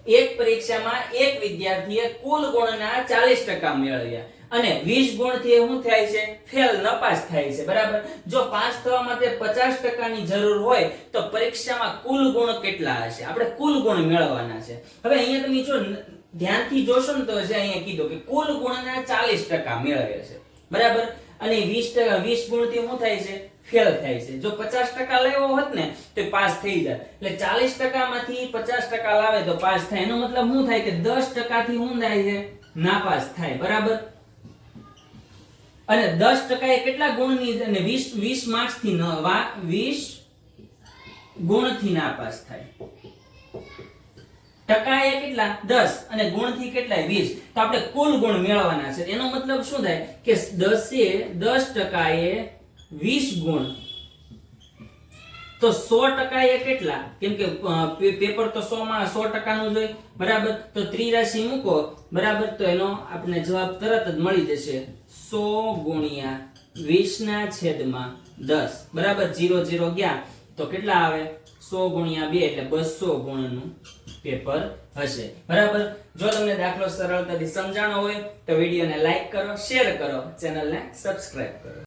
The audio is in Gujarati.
એક પરીક્ષામાં એક વિદ્યાર્થીએ કુલ ગુણના 40% મેળવ્યા અને 20 ગુણથી શું થાય છે? ફેલ નપાસ થાય છે, બરાબર. જો પાસ થવા માટે 50% ની જરૂર હોય તો પરીક્ષામાં કુલ ગુણ કેટલા હશે? આપણે કુલ ગુણ મેળવવાના છે. હવે અહીંયા તમે જો ધ્યાનથી જોશો ને તો અહીંયા કીધું કે કુલ ગુણના 40% મેળવે છે, બરાબર. અને 20 ગુણથી શું થાય છે? ફેલ થાય છે. જો 50% લેવો હોત ને તો પાસ થઈ જાય. એટલે 40% માંથી 50% લાવે તો પાસ થાય. એનો મતલબ શું થાય કે 10% થી શું થાય છે? નાપાસ થાય, બરાબર. અને 10% એ કેટલા ગુણની અને 20 માર્ક્સ થી 20 ગુણથી નાપાસ થાય. ટકા એ કેટલા? 10 અને ગુણથી કેટલા? 20. તો આપણે કુલ ગુણ મેળવવાના છે. એનો મતલબ શું થાય કે 10% એ 20 ગુણ, તો 100% એ કેટલા? કેમ કે પેપર તો 100 માં 100% નું જોઈએ, બરાબર. તો ત્રિરાશી મૂકો, બરાબર. તો એનો આપણે જવાબ તરત જ મળી જશે. 100 ગુણ્યા 20 ના છેદમાં 10, બરાબર. 0 0 ગયા તો કેટલા આવે? 100 ગુણ્યા 2 એટલે 200 ગુણનું પેપર હશે, બરાબર. જો તમને દાખલો સરળતાથી સમજાણો હોય તો વિડીયોને લાઈક કરો, શેર કરો, ચેનલને સબસ્ક્રાઇબ કરો.